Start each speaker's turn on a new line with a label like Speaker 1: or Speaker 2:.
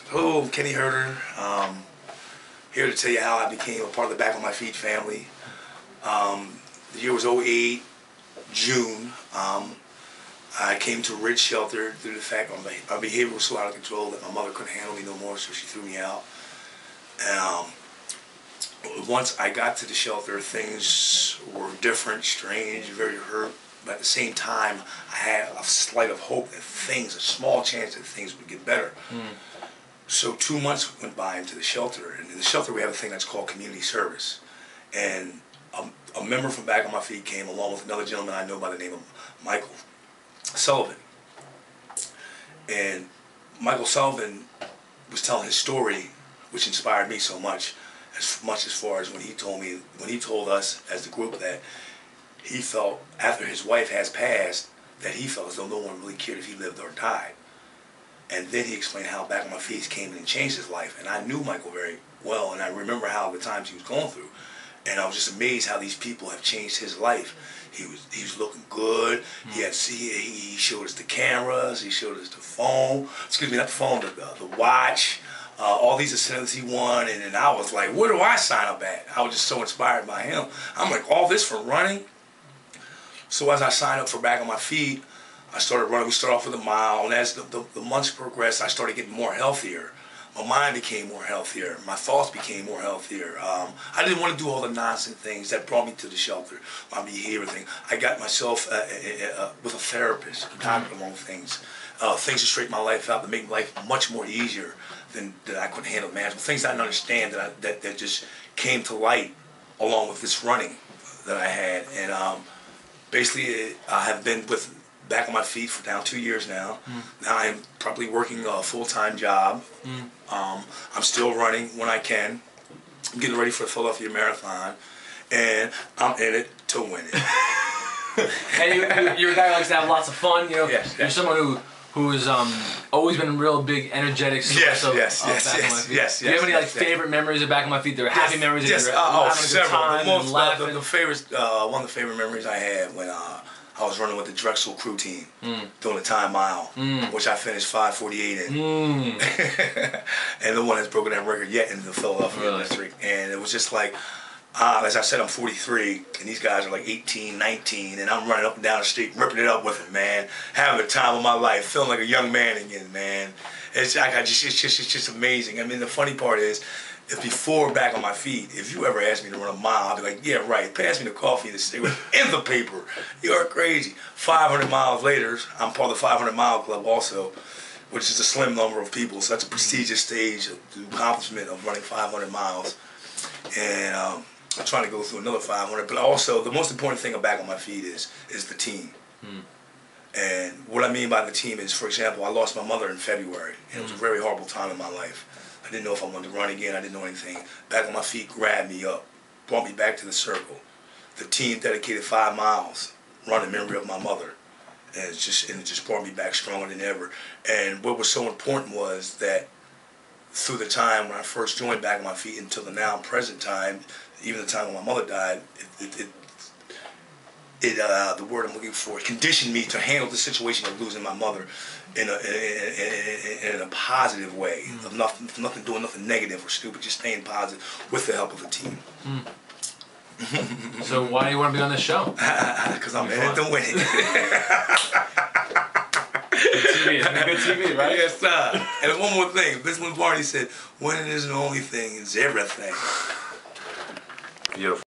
Speaker 1: Hello, I'm Kenny Herder. Here to tell you how I became a part of the Back on My Feet family. The year was '08, June. I came to Ridge Shelter due to the fact my behavior was so out of control that my mother couldn't handle me no more, so she threw me out. Once I got to the shelter, things were different, strange, very hurt. But at the same time, I had a slight of hope that a small chance that things would get better. So 2 months went by into the shelter, and in the shelter we have a thing that's called community service. And a member from Back on My Feet came along with another gentleman I know by the name of Michael Sullivan. And Michael Sullivan was telling his story, which inspired me so much as far as when he told us as the group that he felt after his wife has passed that he felt as though no one really cared if he lived or died. And then he explained how Back on My Feet came in and changed his life. And I knew Michael very well, and I remember how the times he was going through. And I was just amazed how these people have changed his life. He was looking good. He showed us the cameras. He showed us the phone. Excuse me, not the phone, the watch. All these incentives he won. And then I was like, where do I sign up at? I was just so inspired by him. I'm like, all this for running? So as I signed up for Back on My Feet, I started running. We started off with a mile, and as the months progressed, I started getting more healthier. My mind became more healthier. My thoughts became more healthier. I didn't want to do all the nonsense things that brought me to the shelter, my behavior thing. I got myself with a therapist, talking among things to straighten my life out, to make life much more easier than that I couldn't handle management. Things I didn't understand that just came to light along with this running that I had. And basically, I have been with Back on My Feet for now 2 years now. Now I'm probably working a full-time job. I'm still running when I can. I'm getting ready for the Philadelphia Marathon, and I'm in it to win it.
Speaker 2: And you're a guy who likes to have lots of fun. You know,
Speaker 1: yes.
Speaker 2: You're someone who's always been a real big, energetic source of Back on My Feet. Do you have any favorite memories of Back on My Feet? There are happy memories.
Speaker 1: Yes, several. The favorite, one of the favorite memories I had when I was running with the Drexel crew team doing the time mile, which I finished 5:48 in. And the one that's broken that record yet in the Philadelphia district. And it was just like, as I said, I'm 43, and these guys are like 18, 19, and I'm running up and down the street, ripping it up with them, man. Having the time of my life, feeling like a young man again, man. It's just amazing. I mean, the funny part is, if before Back on My Feet, if you ever asked me to run a mile, I'd be like, yeah, right, pass me the coffee and the cigarette in the paper. You're crazy. 500 miles later, I'm part of the 500 Mile Club also, which is a slim number of people, so that's a prestigious stage of the accomplishment of running 500 miles. And I'm trying to go through another 500, but also the most important thing of Back on My Feet is the team. And what I mean by the team is, for example, I lost my mother in February, and it was a very horrible time in my life. I didn't know if I wanted to run again. I didn't know anything. Back on My Feet grabbed me up, brought me back to the circle. The team dedicated 5 miles, running in memory of my mother, and it just brought me back stronger than ever. And what was so important was that through the time when I first joined Back on My Feet until the now present time, even the time when my mother died, the word I'm looking for, it conditioned me to handle the situation of losing my mother in a positive way, of nothing doing nothing negative or stupid, just staying positive with the help of a team.
Speaker 2: So why do you want to be on this show?
Speaker 1: Because I'm in it to win it.
Speaker 2: Good TV, right?
Speaker 1: Yes, sir. And one more thing, Vince Lombardi said, winning isn't the only thing, it's everything. Beautiful.